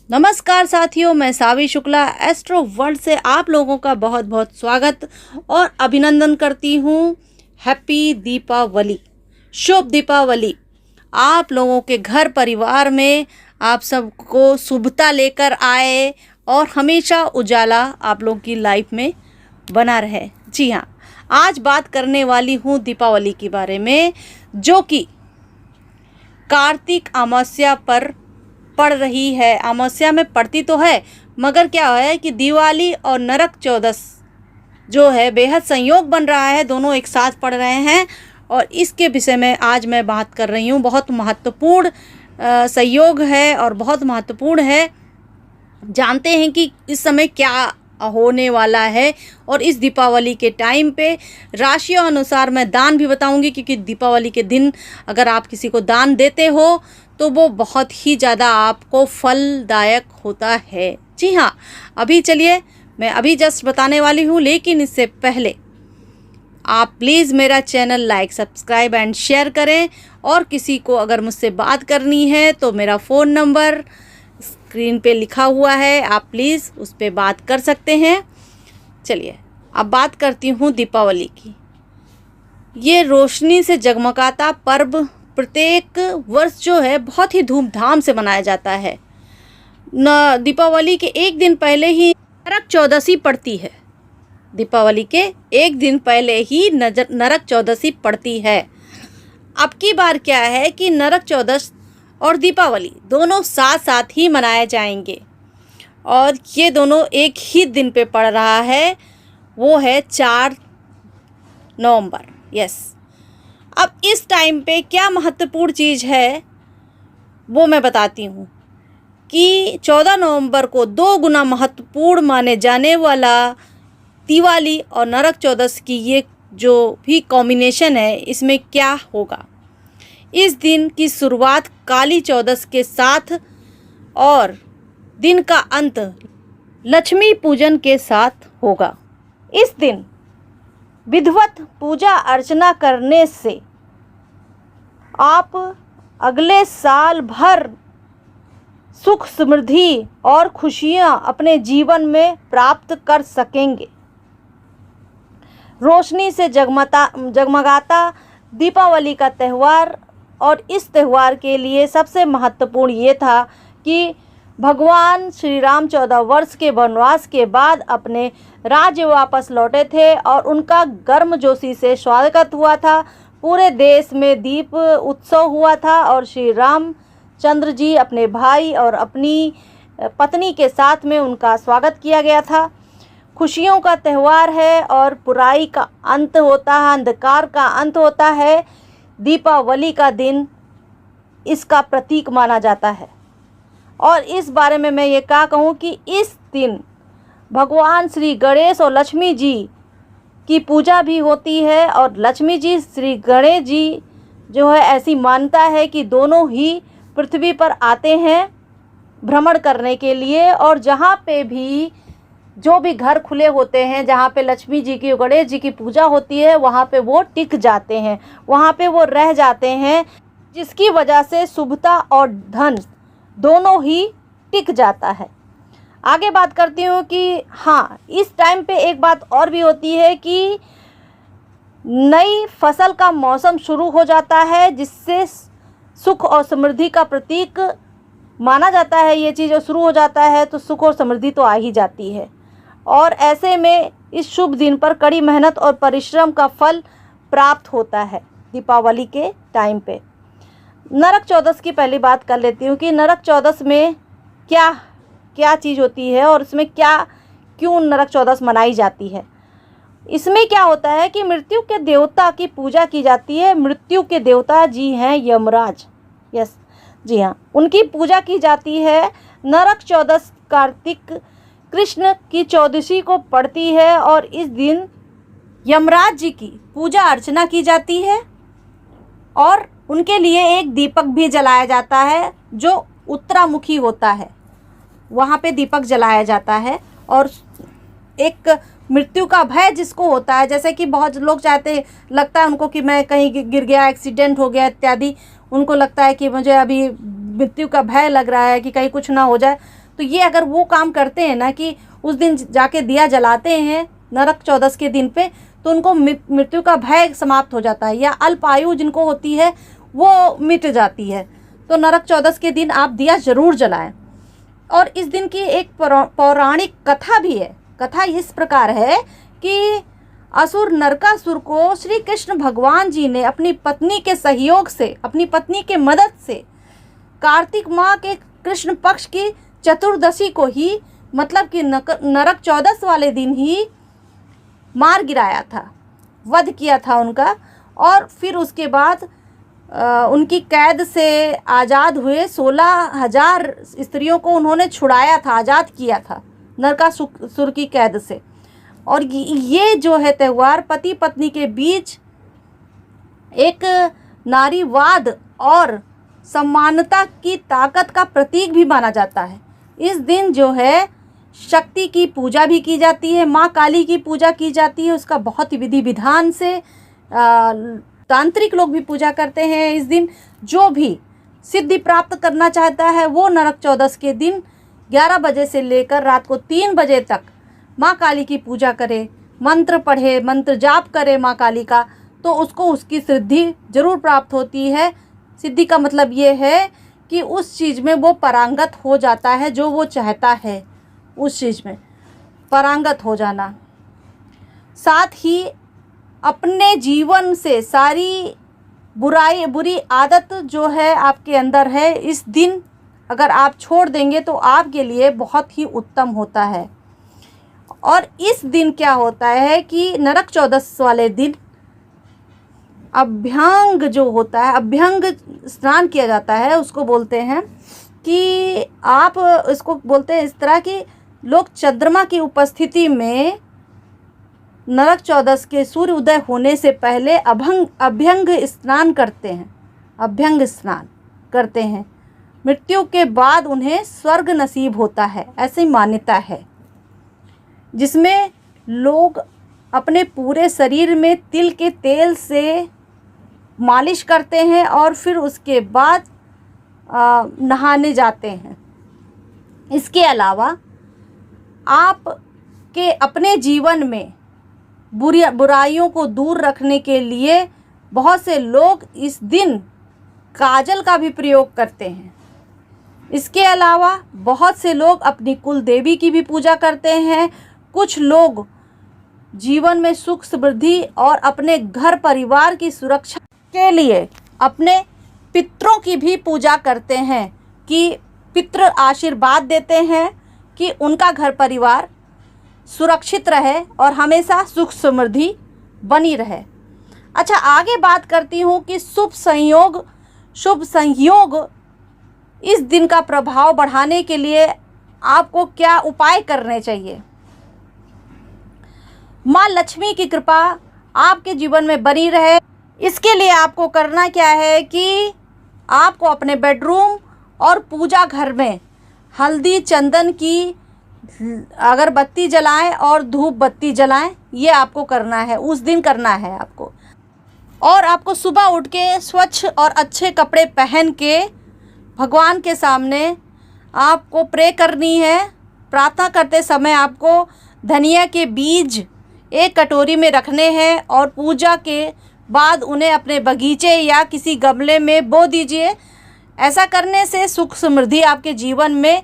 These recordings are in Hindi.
नमस्कार साथियों, मैं सावी शुक्ला एस्ट्रो वर्ल्ड से आप लोगों का बहुत बहुत स्वागत और अभिनंदन करती हूँ। हैप्पी दीपावली, शुभ दीपावली। आप लोगों के घर परिवार में आप सबको शुभता लेकर आए और हमेशा उजाला आप लोगों की लाइफ में बना रहे। जी हाँ, आज बात करने वाली हूँ दीपावली के बारे में, जो कि कार्तिक अमावस्या पर पड़ रही है। अमावस्या में पड़ती तो है, मगर क्या है कि दिवाली और नरक चौदस जो है बेहद संयोग बन रहा है, दोनों एक साथ पड़ रहे हैं और इसके विषय में आज मैं बात कर रही हूँ। बहुत महत्वपूर्ण संयोग है और बहुत महत्वपूर्ण है। जानते हैं कि इस समय क्या होने वाला है और इस दीपावली के टाइम पे राशियों अनुसार मैं दान भी बताऊंगी, क्योंकि दीपावली के दिन अगर आप किसी को दान देते हो तो वो बहुत ही ज़्यादा आपको फलदायक होता है। जी हाँ, अभी चलिए मैं अभी जस्ट बताने वाली हूँ, लेकिन इससे पहले आप प्लीज़ मेरा channel like, subscribe and share करें। और किसी को अगर मुझसे बात करनी है तो मेरा फ़ोन नंबर स्क्रीन पे लिखा हुआ है, आप प्लीज़ उस पर बात कर सकते हैं। चलिए अब बात करती हूँ दीपावली की। ये रोशनी से जगमगाता पर्व प्रत्येक वर्ष जो है बहुत ही धूमधाम से मनाया जाता है। दीपावली के एक दिन पहले ही नरक चौदसी पड़ती है। दीपावली के एक दिन पहले ही नरक चौदसी पड़ती है। अब की बार क्या है कि नरक चौदस और दीपावली दोनों साथ साथ ही मनाए जाएंगे और ये दोनों एक ही दिन पे पड़ रहा है, वो है 4 नवंबर। यस, अब इस टाइम पे क्या महत्वपूर्ण चीज़ है वो मैं बताती हूँ कि 14 नवंबर को 2 गुना महत्वपूर्ण माने जाने वाला दिवाली और नरक चौदस की ये जो भी कॉम्बिनेशन है, इसमें क्या होगा। इस दिन की शुरुआत काली चौदस के साथ और दिन का अंत लक्ष्मी पूजन के साथ होगा। इस दिन विधिवत पूजा अर्चना करने से आप अगले साल भर सुख, समृद्धि और खुशियां अपने जीवन में प्राप्त कर सकेंगे। रोशनी से जगमगाता दीपावली का त्यौहार, और इस त्यौहार के लिए सबसे महत्वपूर्ण ये था कि भगवान श्री राम 14 वर्ष के वनवास के बाद अपने राज्य वापस लौटे थे और उनका गर्मजोशी से स्वागत हुआ था। पूरे देश में दीप उत्सव हुआ था और श्री रामचंद्र जी अपने भाई और अपनी पत्नी के साथ में उनका स्वागत किया गया था। खुशियों का त्यौहार है और बुराई का अंत होता है, अंधकार का अंत होता है। दीपावली का दिन इसका प्रतीक माना जाता है। और इस बारे में मैं ये क्या कहूँ कि इस दिन भगवान श्री गणेश और लक्ष्मी जी की पूजा भी होती है और लक्ष्मी जी, श्री गणेश जी जो है, ऐसी मान्यता है कि दोनों ही पृथ्वी पर आते हैं भ्रमण करने के लिए, और जहाँ पे भी जो भी घर खुले होते हैं, जहाँ पे लक्ष्मी जी की, गणेश जी की पूजा होती है, वहाँ पे वो टिक जाते हैं, वहाँ पे वो रह जाते हैं, जिसकी वजह से शुभता और धन दोनों ही टिक जाता है। आगे बात करती हूँ कि हाँ, इस टाइम पे एक बात और भी होती है कि नई फसल का मौसम शुरू हो जाता है, जिससे सुख और समृद्धि का प्रतीक माना जाता है। ये चीज़ शुरू हो जाता है तो सुख और समृद्धि तो आ ही जाती है। और ऐसे में इस शुभ दिन पर कड़ी मेहनत और परिश्रम का फल प्राप्त होता है दीपावली के टाइम पे। नरक चौदस की पहली बात कर लेती हूँ कि नरक चौदस में क्या क्या चीज़ होती है और इसमें क्यों नरक चौदस मनाई जाती है। इसमें क्या होता है कि मृत्यु के देवता की पूजा की जाती है। मृत्यु के देवता जी हैं यमराज। यस, जी हाँ, उनकी पूजा की जाती है। नरक चौदस कार्तिक कृष्ण की चौदशी को पड़ती है और इस दिन यमराज जी की पूजा अर्चना की जाती है और उनके लिए एक दीपक भी जलाया जाता है जो उत्तरामुखी होता है, वहाँ पे दीपक जलाया जाता है। और एक मृत्यु का भय जिसको होता है, जैसे कि बहुत लोग चाहते, लगता है उनको कि मैं कहीं गिर गया, एक्सीडेंट हो गया इत्यादि, उनको लगता है कि मुझे अभी मृत्यु का भय लग रहा है कि कहीं कुछ ना हो जाए, तो ये अगर वो काम करते हैं ना कि उस दिन जाके दिया जलाते हैं नरक चौदस के दिन पे, तो उनको मृत्यु का भय समाप्त हो जाता है, या अल्पायु जिनको होती है वो मिट जाती है। तो नरक चौदस के दिन आप दिया ज़रूर जलाएं। और इस दिन की एक पौराणिक कथा भी है। कथा इस प्रकार है कि असुर नरकासुर को श्री कृष्ण भगवान जी ने अपनी पत्नी के सहयोग से, अपनी पत्नी के मदद से कार्तिक माह के कृष्ण पक्ष की चतुर्दशी को ही, मतलब कि नरक चौदस वाले दिन ही मार गिराया था, वध किया था उनका। और फिर उसके बाद उनकी कैद से आज़ाद हुए 16,000 स्त्रियों को उन्होंने छुड़ाया था, आज़ाद किया था नरकासुर की कैद से। और ये जो है त्यौहार पति पत्नी के बीच एक नारीवाद और समानता की ताकत का प्रतीक भी माना जाता है। इस दिन जो है शक्ति की पूजा भी की जाती है, माँ काली की पूजा की जाती है, उसका बहुत ही विधि विधान से तांत्रिक लोग भी पूजा करते हैं। इस दिन जो भी सिद्धि प्राप्त करना चाहता है वो नरक चौदस के दिन 11 बजे से लेकर रात को 3 बजे तक माँ काली की पूजा करे, मंत्र पढ़े, मंत्र जाप करे माँ काली का, तो उसको उसकी सिद्धि ज़रूर प्राप्त होती है। सिद्धि का मतलब ये है कि उस चीज़ में वो पारंगत हो जाता है, जो वो चाहता है उस चीज़ में पारंगत हो जाना। साथ ही अपने जीवन से सारी बुरी आदत जो है आपके अंदर है, इस दिन अगर आप छोड़ देंगे तो आपके लिए बहुत ही उत्तम होता है। और इस दिन क्या होता है कि नरक चौदस वाले दिन अभ्यंग जो होता है, अभ्यंग स्नान किया जाता है, उसको बोलते हैं कि आप इसको बोलते हैं इस तरह कि लोग चंद्रमा की उपस्थिति में नरक चौदस के सूर्य उदय होने से पहले अभ्यंग स्नान करते हैं, अभ्यंग स्नान करते हैं। मृत्यु के बाद उन्हें स्वर्ग नसीब होता है, ऐसी मान्यता है, जिसमें लोग अपने पूरे शरीर में तिल के तेल से मालिश करते हैं और फिर उसके बाद नहाने जाते हैं। इसके अलावा आप के अपने जीवन में बुराइयों को दूर रखने के लिए बहुत से लोग इस दिन काजल का भी प्रयोग करते हैं। इसके अलावा बहुत से लोग अपनी कुल देवी की भी पूजा करते हैं। कुछ लोग जीवन में सुख समृद्धि और अपने घर परिवार की सुरक्षा के लिए अपने पितरों की भी पूजा करते हैं कि पितृ आशीर्वाद देते हैं कि उनका घर परिवार सुरक्षित रहे और हमेशा सुख समृद्धि बनी रहे। अच्छा, आगे बात करती हूँ कि शुभ संयोग इस दिन का प्रभाव बढ़ाने के लिए आपको क्या उपाय करने चाहिए। माँ लक्ष्मी की कृपा आपके जीवन में बनी रहे, इसके लिए आपको करना क्या है कि आपको अपने बेडरूम और पूजा घर में हल्दी चंदन की अगरबत्ती जलाएं और धूप बत्ती जलाएं। ये आपको करना है, उस दिन करना है आपको। और आपको सुबह उठ के स्वच्छ और अच्छे कपड़े पहन के भगवान के सामने आपको प्रे करनी है। प्रार्थना करते समय आपको धनिया के बीज एक कटोरी में रखने हैं और पूजा के बाद उन्हें अपने बगीचे या किसी गमले में बो दीजिए। ऐसा करने से सुख समृद्धि आपके जीवन में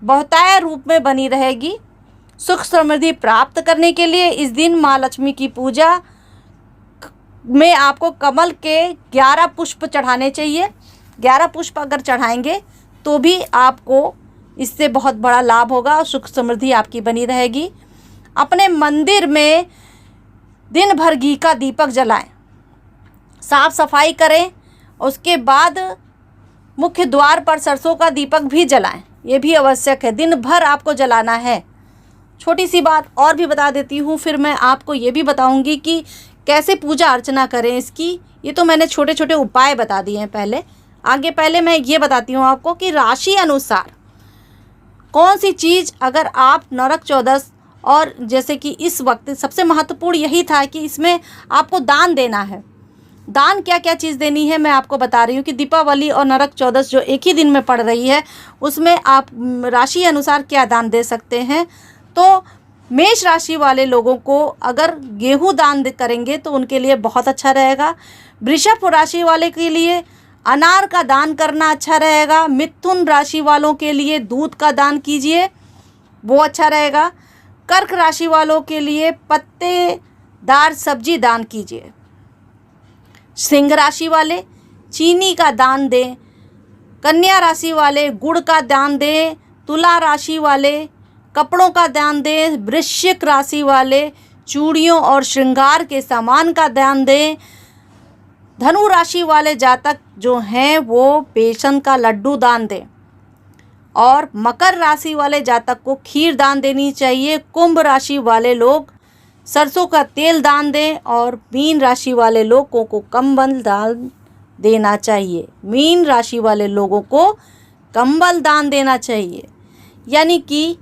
बहुतायत रूप में बनी रहेगी। सुख समृद्धि प्राप्त करने के लिए इस दिन माँ लक्ष्मी की पूजा में आपको कमल के 11 पुष्प चढ़ाने चाहिए। 11 पुष्प अगर चढ़ाएंगे तो भी आपको इससे बहुत बड़ा लाभ होगा और सुख समृद्धि आपकी बनी रहेगी। अपने मंदिर में दिन भर घी का दीपक जलाएं, साफ सफाई करें। उसके बाद मुख्य द्वार पर सरसों का दीपक भी जलाएं, ये भी आवश्यक है, दिन भर आपको जलाना है। छोटी सी बात और भी बता देती हूँ, फिर मैं आपको ये भी बताऊँगी कि कैसे पूजा अर्चना करें इसकी। ये तो मैंने छोटे छोटे उपाय बता दिए हैं पहले मैं ये बताती हूँ आपको कि राशि अनुसार कौन सी चीज़ अगर आप नरक चौदस और जैसे कि इस वक्त सबसे महत्वपूर्ण यही था कि इसमें आपको दान देना है। दान क्या क्या चीज़ देनी है मैं आपको बता रही हूँ कि दीपावली और नरक चौदस जो एक ही दिन में पड़ रही है उसमें आप राशि अनुसार क्या दान दे सकते हैं। तो मेष राशि वाले लोगों को अगर गेहूं दान करेंगे तो उनके लिए बहुत अच्छा रहेगा। वृषभ राशि वाले के लिए अनार का दान करना अच्छा रहेगा। मिथुन राशि वालों के लिए दूध का दान कीजिए, वो अच्छा रहेगा। कर्क राशि वालों के लिए पत्तेदार सब्जी दान कीजिए। सिंह राशि वाले चीनी का दान दें। कन्या राशि वाले गुड़ का दान दें। तुला राशि वाले कपड़ों का दान दें। वृश्चिक राशि वाले चूड़ियों और श्रृंगार के सामान का दान दें। धनु राशि वाले जातक जो हैं वो बेसन का लड्डू दान दें। और मकर राशि वाले जातक को खीर दान देनी चाहिए। कुंभ राशि वाले लोग सरसों का तेल दान दें। और मीन राशि वाले लोगों को कंबल दान देना चाहिए। मीन राशि वाले लोगों को कंबल दान देना चाहिए। यानी कि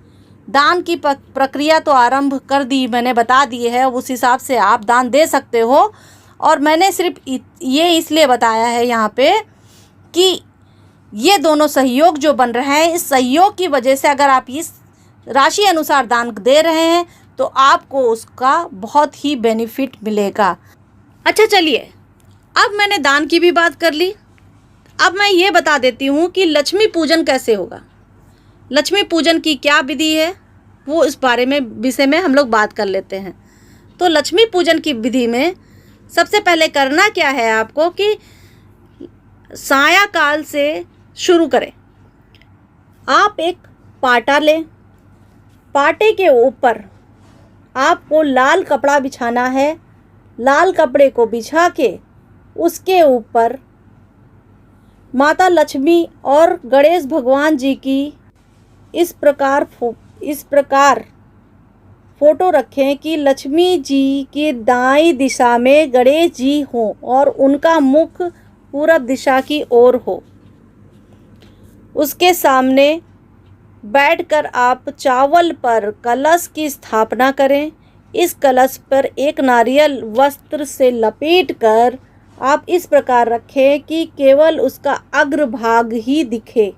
दान की प्रक्रिया तो आरंभ कर दी, मैंने बता दी है, उस हिसाब से आप दान दे सकते हो। और मैंने सिर्फ ये इसलिए बताया है यहाँ पे कि ये दोनों सहयोग जो बन रहा है, इस सहयोग की वजह से अगर आप इस राशि अनुसार दान दे रहे हैं तो आपको उसका बहुत ही बेनिफिट मिलेगा। अच्छा चलिए, अब मैंने दान की भी बात कर ली। अब मैं ये बता देती हूँ कि लक्ष्मी पूजन कैसे होगा। लक्ष्मी पूजन की क्या विधि है वो इस बारे में विषय में हम लोग बात कर लेते हैं। तो लक्ष्मी पूजन की विधि में सबसे पहले करना क्या है आपको कि सायंकाल से शुरू करें। आप एक पाटा लें। पाटे के ऊपर आपको लाल कपड़ा बिछाना है। लाल कपड़े को बिछा के उसके ऊपर माता लक्ष्मी और गणेश भगवान जी की इस प्रकार फ़ोटो रखें कि लक्ष्मी जी की दाईं दिशा में गणेश जी हों और उनका मुख पूरब दिशा की ओर हो। उसके सामने बैठकर आप चावल पर कलश की स्थापना करें। इस कलश पर एक नारियल वस्त्र से लपेटकर आप इस प्रकार रखें कि केवल उसका अग्रभाग ही दिखे।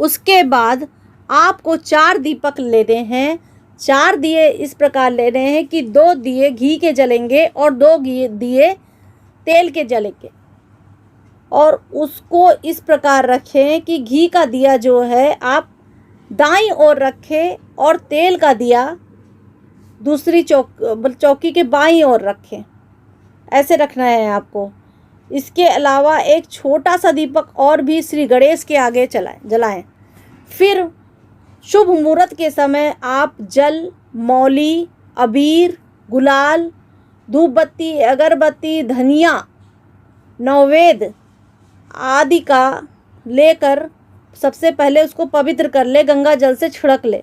उसके बाद आपको 4 दीपक लेने हैं। 4 दिए इस प्रकार लेने हैं कि 2 दिए घी के जलेंगे और 2 दिए तेल के जलेंगे। और उसको इस प्रकार रखें कि घी का दिया जो है आप दाईं ओर रखें और तेल का दिया दूसरी चौकी के बाईं ओर रखें। ऐसे रखना है आपको। इसके अलावा एक छोटा सा दीपक और भी श्री गणेश के आगे जलाएं। फिर शुभ मुहूर्त के समय आप जल, मौली, अबीर, गुलाल, धूप बत्ती, अगरबत्ती, धनिया, नैवेद्य आदि का लेकर सबसे पहले उसको पवित्र कर ले, गंगा जल से छिड़क ले।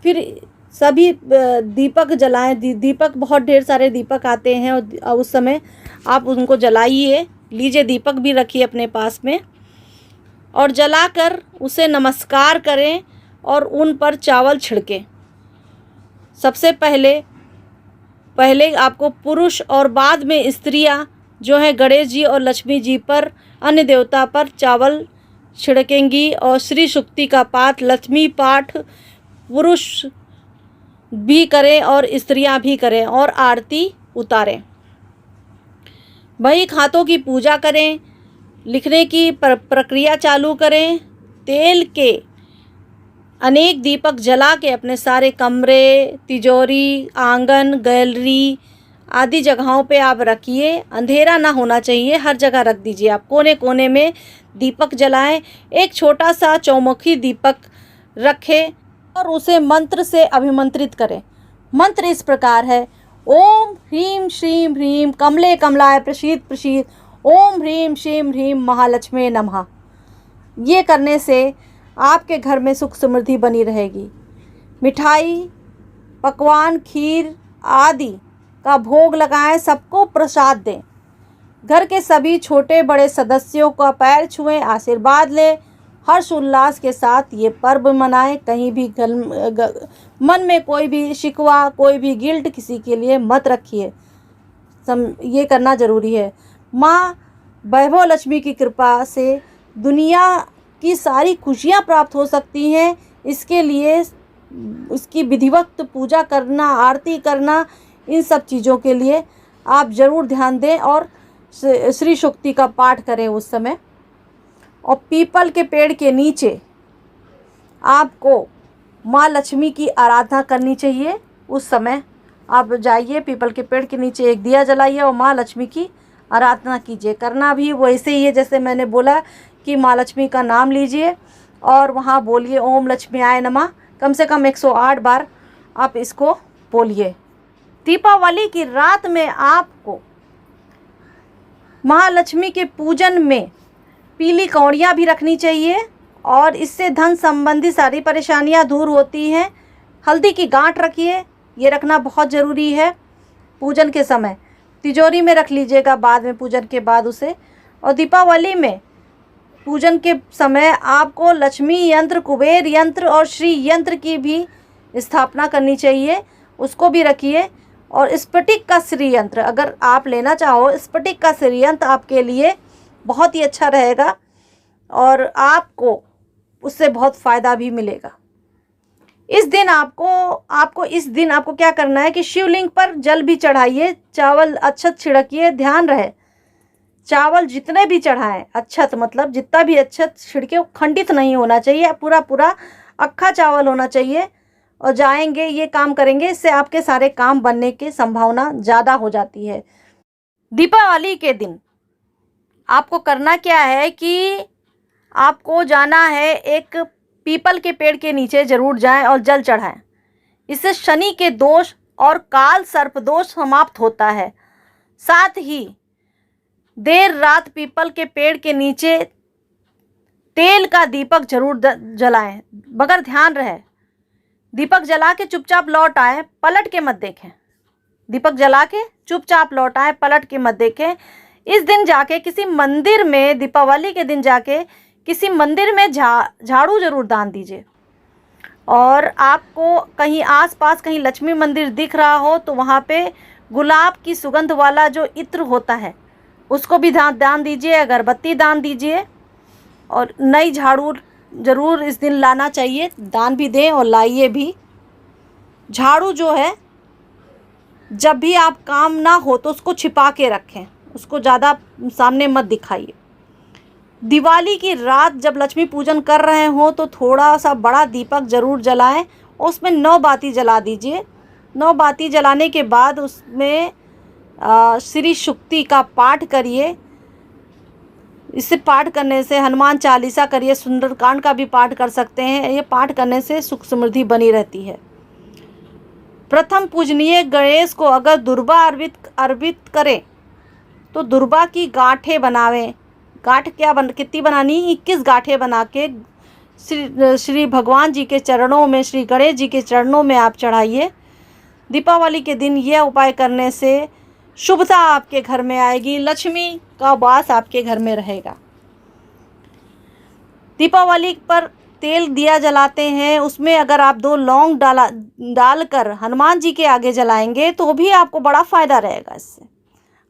फिर सभी दीपक जलाएं। दीपक बहुत ढेर सारे दीपक आते हैं और उस समय आप उनको जलाइए। लीजिए दीपक भी रखिए अपने पास में और जलाकर उसे नमस्कार करें और उन पर चावल छिड़कें। सबसे पहले आपको पुरुष और बाद में स्त्रियां जो है गणेश जी और लक्ष्मी जी पर, अन्य देवता पर चावल छिड़केंगी। और श्री सुक्ति का पाठ, लक्ष्मी पाठ पुरुष भी करें और स्त्रियां भी करें और आरती उतारें। वही हाथों की पूजा करें। लिखने की प्रक्रिया चालू करें। तेल के अनेक दीपक जला के अपने सारे कमरे, तिजोरी, आंगन, गैलरी आदि जगहों पे आप रखिए। अंधेरा ना होना चाहिए, हर जगह रख दीजिए। आप कोने कोने में दीपक जलाएं। एक छोटा सा चौमुखी दीपक रखें और उसे मंत्र से अभिमंत्रित करें। मंत्र इस प्रकार है: ओम ह्रीं श्रीं ह्रीं कमले कमलाय प्रसीद प्रसीद, ओम ह्रीं श्रीं ह्रीं महालक्ष्मी नमः। ये करने से आपके घर में सुख समृद्धि बनी रहेगी। मिठाई, पकवान, खीर आदि का भोग लगाएं, सबको प्रसाद दें। घर के सभी छोटे बड़े सदस्यों का पैर छुएं, आशीर्वाद लें। हर्ष उल्लास के साथ ये पर्व मनाएं। कहीं भी मन में कोई भी शिकवा, कोई भी गिल्ट किसी के लिए मत रखिए। ये करना ज़रूरी है। माँ वैभव लक्ष्मी की कृपा से दुनिया की सारी खुशियाँ प्राप्त हो सकती हैं। इसके लिए इसकी विधिवत पूजा करना, आरती करना, इन सब चीज़ों के लिए आप ज़रूर ध्यान दें और श्री सूक्ति का पाठ करें उस समय। और पीपल के पेड़ के नीचे आपको माँ लक्ष्मी की आराधना करनी चाहिए। उस समय आप जाइए, पीपल के पेड़ के नीचे एक दिया जलाइए और माँ लक्ष्मी की आराधना कीजिए। करना भी वैसे ही है जैसे मैंने बोला कि माँ लक्ष्मी का नाम लीजिए और वहाँ बोलिए ओम लक्ष्मी आय नमः, कम से कम 108 बार आप इसको बोलिए। दीपावली की रात में आपको महालक्ष्मी के पूजन में पीली कौड़ियाँ भी रखनी चाहिए और इससे धन संबंधी सारी परेशानियाँ दूर होती हैं। हल्दी की गांठ रखिए, ये रखना बहुत ज़रूरी है पूजन के समय। तिजोरी में रख लीजिएगा बाद में, पूजन के बाद उसे। और दीपावली में पूजन के समय आपको लक्ष्मी यंत्र, कुबेर यंत्र और श्री यंत्र की भी स्थापना करनी चाहिए, उसको भी रखिए। और स्फटिक का श्री यंत्र अगर आप लेना चाहो, स्फटिक का श्री यंत्र आपके लिए बहुत ही अच्छा रहेगा और आपको उससे बहुत फ़ायदा भी मिलेगा। इस दिन आपको क्या करना है कि शिवलिंग पर जल भी चढ़ाइए, चावल अक्षत छिड़किए। ध्यान रहे चावल जितने भी चढ़ाएं, अक्षत मतलब जितना भी अक्षत छिड़के वो खंडित नहीं होना चाहिए, पूरा पूरा अक्खा चावल होना चाहिए। और जाएंगे ये काम करेंगे, इससे आपके सारे काम बनने की संभावना ज़्यादा हो जाती है। दीपावली के दिन आपको करना क्या है कि आपको जाना है, एक पीपल के पेड़ के नीचे ज़रूर जाएं और जल चढ़ाएं। इससे शनि के दोष और काल सर्प दोष समाप्त होता है। साथ ही देर रात पीपल के पेड़ के नीचे तेल का दीपक जरूर जलाएं, मगर ध्यान रहे दीपक जला के चुपचाप लौट आए, पलट के मत देखें। दीपक जला के चुपचाप लौट आए, पलट के मत देखें। इस दिन जाके किसी मंदिर में, दीपावली के दिन जाके किसी मंदिर में झाड़ू जरूर दान दीजिए। और आपको कहीं आसपास कहीं लक्ष्मी मंदिर दिख रहा हो तो वहाँ पे गुलाब की सुगंध वाला जो इत्र होता है उसको भी दान दीजिए, अगरबत्ती दान दीजिए। और नई झाड़ू ज़रूर इस दिन लाना चाहिए, दान भी दें और लाइए भी। झाड़ू जो है जब भी आप काम ना हो तो उसको छिपा के रखें, उसको ज़्यादा सामने मत दिखाइए। दिवाली की रात जब लक्ष्मी पूजन कर रहे हो तो थोड़ा सा बड़ा दीपक ज़रूर जलाएं और उसमें 9 बाती जला दीजिए। 9 बाती जलाने के बाद उसमें श्री सूक्ति का पाठ करिए। इसे पाठ करने से हनुमान चालीसा करिए, सुंदरकांड का भी पाठ कर सकते हैं। ये पाठ करने से सुख समृद्धि बनी रहती है। प्रथम पूजनीय गणेश को अगर दुर्बा अर्पित करें तो दुर्बा की गांठें बनावें। गांठ कितनी बनानी? 21 गांठें बना के श्री भगवान जी के चरणों में, श्री गणेश जी के चरणों में आप चढ़ाइए। दीपावली के दिन यह उपाय करने से शुभता आपके घर में आएगी, लक्ष्मी का वास आपके घर में रहेगा। दीपावली पर तेल दिया जलाते हैं, उसमें अगर आप 2 लौंग डालकर हनुमान जी के आगे जलाएंगे तो भी आपको बड़ा फ़ायदा रहेगा इससे।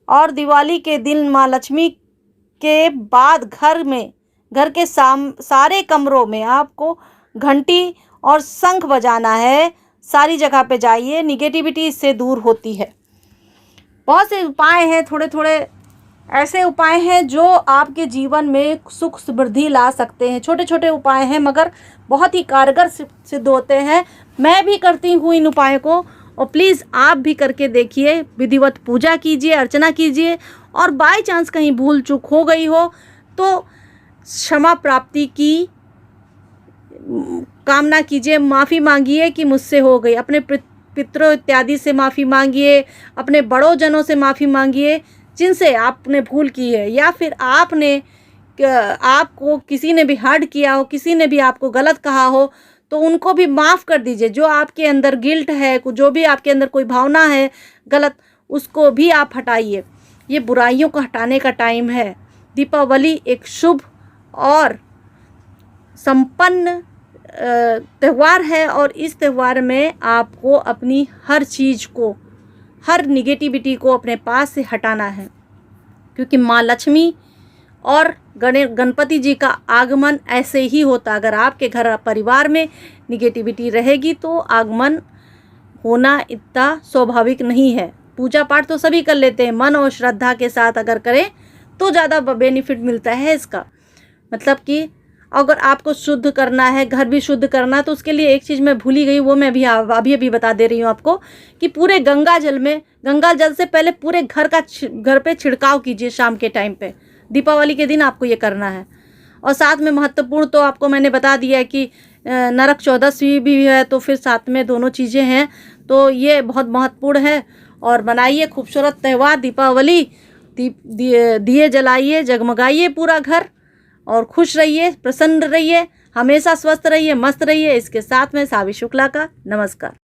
और दिवाली के दिन माँ लक्ष्मी के बाद घर के सारे कमरों में आपको घंटी और शंख बजाना है। सारी जगह पे जाइए, निगेटिविटी इससे दूर होती है। बहुत से उपाय हैं, थोड़े थोड़े ऐसे उपाय हैं जो आपके जीवन में सुख समृद्धि ला सकते हैं। छोटे छोटे उपाय हैं मगर बहुत ही कारगर सिद्ध होते हैं। मैं भी करती हूँ इन उपायों को और प्लीज़ आप भी करके देखिए। विधिवत पूजा कीजिए, अर्चना कीजिए और बाय चांस कहीं भूल चूक हो गई हो तो क्षमा प्राप्ति की कामना कीजिए, माफ़ी मांगिए कि मुझसे हो गई। अपने पितरों इत्यादि से माफ़ी मांगिए, अपने बड़ों जनों से माफ़ी मांगिए जिनसे आपने भूल की है, या फिर आपको किसी ने भी हर्ट किया हो, किसी ने भी आपको गलत कहा हो तो उनको भी माफ़ कर दीजिए। जो आपके अंदर गिल्ट है, जो भी आपके अंदर कोई भावना है गलत, उसको भी आप हटाइए। ये बुराइयों को हटाने का टाइम है। दीपावली एक शुभ और संपन्न त्यौहार है और इस त्यौहार में आपको अपनी हर चीज़ को, हर निगेटिविटी को अपने पास से हटाना है, क्योंकि माँ लक्ष्मी और गणपति जी का आगमन ऐसे ही होता। अगर आपके घर परिवार में निगेटिविटी रहेगी तो आगमन होना इतना स्वाभाविक नहीं है। पूजा पाठ तो सभी कर लेते हैं, मन और श्रद्धा के साथ अगर करें तो ज़्यादा बेनिफिट मिलता है इसका। मतलब कि अगर आपको शुद्ध करना है, घर भी शुद्ध करना है, तो उसके लिए एक चीज़ मैं भूल ही गई, वो मैं अभी बता दे रही हूँ आपको कि पूरे गंगा जल से पहले पूरे घर पे छिड़काव कीजिए शाम के टाइम पे। दीपावली के दिन आपको ये करना है। और साथ में महत्वपूर्ण तो आपको मैंने बता दिया है कि नरक चौदसी भी है, तो फिर साथ में दोनों चीज़ें हैं, तो ये बहुत महत्वपूर्ण है। और बनाइए खूबसूरत त्यौहार दीपावली, दिए जलाइए, जगमगाइए पूरा घर, और खुश रहिए, प्रसन्न रहिए, हमेशा स्वस्थ रहिए, मस्त रहिए। इसके साथ में सावी शुक्ला का नमस्कार।